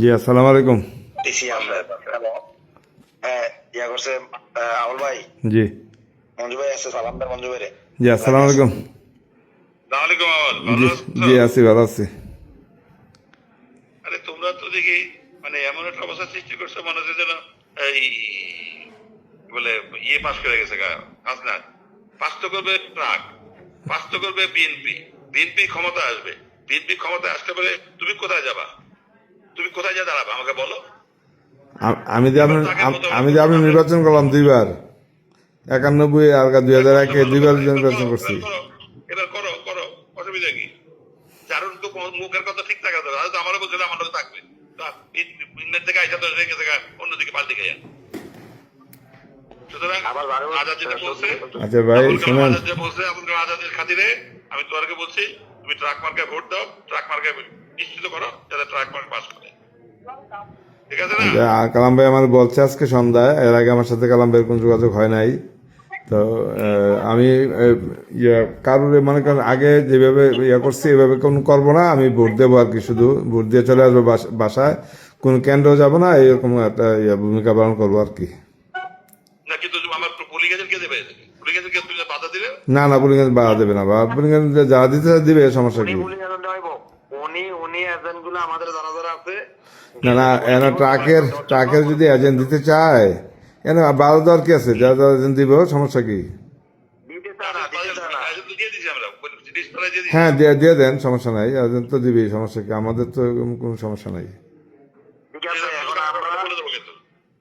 জি, আসসালামু আলাইকুম। টিসি আমরা হ্যালো হ্যাঁ ইয়া করছে আউল ভাই জি মঞ্জু ভাই আছে সালাম দেন মঞ্জু ভাই রে জি, লাইভে আসসালামু আছে। আলাইকুম। সালামালাইকুম আওয়াল, ভালো জি আছো? জি, আছি, ভালো আছি। আরে তোমরা তো দেখি মানে এমন একটা অবস্থা সৃষ্টি করছো মনে হচ্ছে যেন এই বলে পাস করে গেছে হাসনাত। পাস তো করবে ট্রাক, পাস তো করবে বিএনপি, বিএনপি ক্ষমতা আসবে, বিএনপি ক্ষমতা আসতে পারে। তুমি কোথায় যাবা? তুমি কোথায় যা দাঁড়াবে আমাকে বলো। আমি যে এবার আপনি তাকে মোতাবেক আমি যে করবো আপনি না আমরা। নির্বাচন করলাম দুইবার, 91 আর 2001-এ দুইবার নির্বাচন করছি। এবার করো, এবার করো করো, অসুবিধা কি? যার তো মুখের কথা ঠিক থাকা দরকার। হয়তো আমারও বলছিল আমার লোক থাকবে, ইংল্যান্ড থেকে আইসা তো রেখে থেকে অন্যদিকে পাল্টে গেছে। সুতরাং আবার বারো আজাদ যেটা বলছে, আচ্ছা ভাই, আবুল কালাম শুনেন। আজাদ যেটা বলছে, আবুল কালাম আজাদের খাতিরে আমি তোমাকে বলছি, তুমি ট্রাক মার্কায় ভোট দাও, ট্রাক মার্কায় নিশ্চিত করো যাতে ট্রাক মার্ক পাস করে। ঠিক আছে না? কালাম ভাই আমার বলছে আজকে সন্ধ্যায়, এর আগে আমার সাথে কালাম ভাইয়ের কোনো যোগাযোগ হয় নাই। তো আমি কারোর মনে করেন আগে যেভাবে করছি এভাবে কোনো করবো না। আমি ভোট দেবো আর কি, শুধু ভোট দিয়ে চলে আসবো বাসায়, কোনো কেন্দ্রেও যাবো না, এরকম একটা ভূমিকা পালন করবো আর কি। না কিন্তু আমার পুলিশ কে দেবে, পুলিশ কে তুমি বাধা দিলে। না না, পুলিশ বাধা দেবে না, বা পুলিশ যারা দিতে দিবে, সমস্যা উনি কি? বলি এজেন্ট হইব উনি উনি এজেন্ট গুলো আমাদের জানা জানা আছে না না, ট্রাকের যদি এজেন্ট দিতে চায়, এনে বাধা দেওয়ার কি আছে? যারা যারা এজেন্ট দিব, সমস্যা কি? দিতে না চায় না, না দিতে চায় না আয়োজন তো দিয়ে দিছি আমরা, জিনিস তোলা দিয়ে দিছি। হ্যাঁ, দিয়ে দিয়ে দেন, সমস্যা নাই। এজেন্ট তো দিবি, সমস্যা কি? আমাদের তো কোনো সমস্যা নাই। ঠিক আছে এখন আমরা বলে দেবো কিন্তু।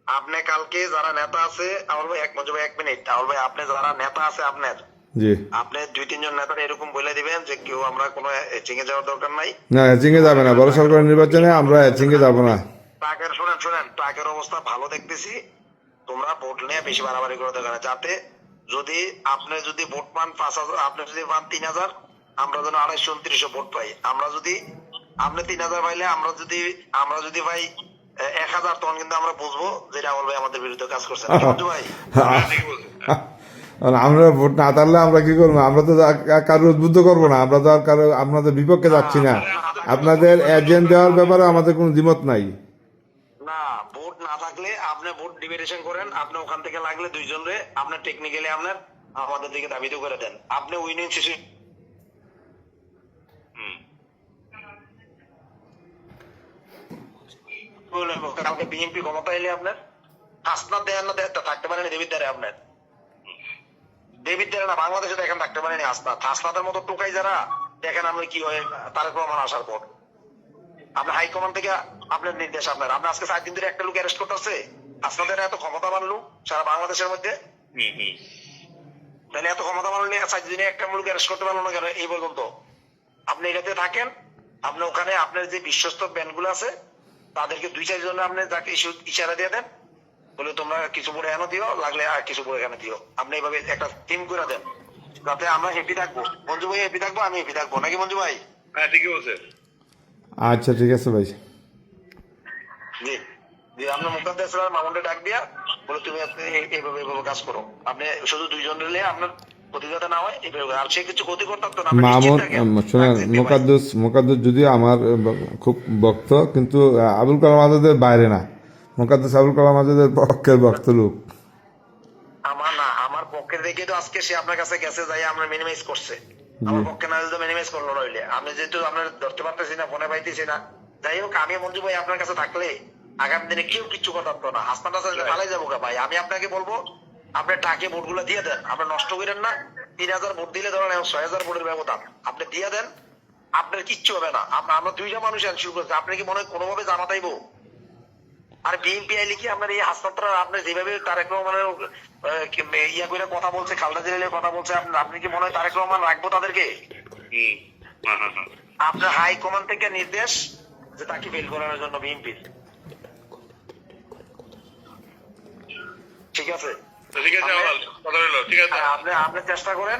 আপনি কালকে যারা নেতা আছে আউল ভাই মঞ্জু ভাই 1 মিনিট আউল ভাই আপনি যারা নেতা আছে আপনার জি, আপনি 2-3 জন নেতারা এরকম বলে দিবেন যে কেউ আমরা কোনো চিঙে যাওয়ার দরকার নাই। না, এচিংয়ে যাবে না, বড় সরকারের নির্বাচনে আমরা এচিংয়ে যাবো না। ট্রাকের শুনেন শুনেন ট্রাকের অবস্থা ভালো দেখতেছি, তোমরা ভোট নিয়ে বেশি বাড়াবাড়ি করে দেখানো যাতে যদি আপনি যদি ভোট পান 5,000, আপনি যদি পান 3,000, আমরা যেন 229 ভোট পাই। আমরা যদি আপনি 3,000 পাইলে আমরা যদি ভাই 1,000, তখন কিন্তু আমরা বুঝবো যে রাহুল ভাই আমাদের বিরুদ্ধে কাজ করছেন। কি মঞ্জু ভাই? হ্যাঁ, ঠিকই বলছে। আর আমরা ভোট না তাহলে আমরা কি করবো? আমরা তো কারো উদ্বুদ্ধ করবো না, আমরা তো আর কারো আপনাদের বিপক্ষে যাচ্ছি না। আপনাদের এজেন্ট দেওয়ার ব্যাপারে আমাদের কোনো দ্বিমত নাই। না, ভোট না থাকলে আপনি ভোট ডিভিডেশন করেন, আপনি ওখান থেকে লাগলে 2 জন রে আপনার টেকনিক্যালি আপনার আমাদের দিকে দাবিত করে দেন, আপনি উইনিং সিচুয়েশন। হুম। কালকে বিএনপি ক্ষমতা এলে আপনার হাসনাত দেন না থাকতে পারেনি দেবীর দ্বারে আপনার দেবীর দ্বারে না বাংলাদেশে দেখেন থাকতে পারেনি হাসনাতের মতো টোকাই যারা দেখেন আপনি কি হয় তারেক রহমান আসার পর আপনার হাইকমান্ড থেকে আপনার নির্দেশ আপনার আজকে 4 দিন ধরে একটা লোক অ্যারেস্ট করতেছে। হাসনাতের এত ক্ষমতা বাড়লো সারা বাংলাদেশের মধ্যে, হুম হুম। তাহলে এত ক্ষমতা বাড়লে 4 দিনে একটা লোক অ্যারেস্ট করতে পারলো না কেন এই পর্যন্ত? আপনি এটাতে থাকেন, আপনি ওখানে আপনার যে বিশ্বস্ত ব্যান্ড গুলো আছে তাদেরকে 2-4 জন আপনি যাকে ইশারা দিয়ে দেন, বলে তোমরা কিছু পরে এনে দিও, লাগলে আর কিছু পরে এখানে দিও। আপনি এইভাবে একটা টিম করে দেন যাতে আমরা হ্যাপি থাকবো। মঞ্জু ভাই হ্যাপি থাকবো, আমি হ্যাপি থাকবো, নাকি মঞ্জু ভাই? হ্যাঁ, ঠিকই বলছে। আচ্ছা, ঠিক আছে ভাই। জি জি, আপনার মুখাদ্দেস মামুনকে ডাক দিয়া বলে তুমি এইভাবে এইভাবে কাজ করো। আপনি শুধু 2 জন রিলে আপনার ক্ষতি যাতে না হয় এইভাবে, আর সে কিছু ক্ষতি করতে পারতো না। আপনি নিশ্চিত মামুন, থাকেন। শোনেন, মোকাদ্দুস যদিও আমার খুব ভক্ত, কিন্তু আবুল কালাম আজাদের বাইরে না। মোকাদ্দুস আবুল কালাম আজাদের পক্ষের ভক্ত লোক। আমার পক্ষে থেকে তো আজকে সে আপনার কাছে গেছে যাই আমরা মিনিমাইজ করছে। আমার পক্ষে না যদি মিনিমাইজ করলো নইলে আমি যেহেতু আপনার ধরতে পারতেছি না, ফোনে পাইতেছি না। যাই হোক, আমি মঞ্জু ভাই আপনার কাছে থাকলে আগামী দিনে কেউ কিচ্ছু কথা পারতো না। হাসপাতাল পালাই যাবো ভাই। আমি আপনাকে বলবো আপনি টাকে ভোট গুলো দিয়ে দেন, আপনি নষ্ট করেন না। 3,000 ভোট দিলে ধরেন 6,000 ভোটের ব্যবধান, আপনি দিয়ে দেন, আপনার কিচ্ছু হবে না। আমরা 2টা মানুষ শুরু করছি, আপনি কি মনে হয় কোনোভাবে জানাতাইবো? আর বিএনপি আইলে কি আপনার এই হাসপাতাল আপনি যেভাবে তারেক রহমানের ইয়া করে কথা বলছে, খালদা জিলালের কথা বলছে, আপনি কি মনে হয় তারেক রহমান রাখবো তাদেরকে? হুম। হ্যাঁ হ্যাঁ হ্যাঁ। আপনার হাই কমান্ড থেকে নির্দেশ যে তাকে ফেল করানোর জন্য বিএনপির। ঠিক আছে, তো ঠিক আছে, আওয়াল, কথা হলো, ঠিক আছে। আপনি চেষ্টা করেন।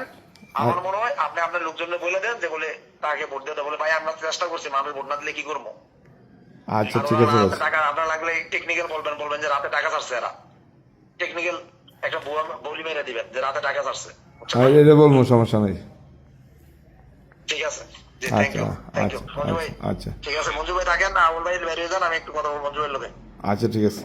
আমার মনে হয় আপনি আপনার লোকজনকে বলে দেন যে বলে তাকে ভোট দিতে বলে, ভাই আমরা চেষ্টা করছি, মানুষ ভোট না দিলে কি করবো? আচ্ছা, আর ঠিক আছে ভাই। টাকা আপনার লাগলে টেকনিক্যাল বলবেন যে রাতে টাকা ছাড়ছে, এরা টেকনিক্যাল একটা বলি মেরে দিবেন যে রাতে টাকা ছাড়ছে। এটা বলবো, সমস্যা নাই। ঠিক ঠিক আছে জি থ্যাংক আচ্ছা ইউ থ্যাংক ইউ আচ্ছা মঞ্জু ভাই আচ্ছা আচ্ছা ঠিক আছে মঞ্জু ভাই থাকেন না আমল ভাই বেরিয়ে যান আমি একটু কথা বলবো মঞ্জু ভাইয়ের লোকে আচ্ছা ঠিক আছে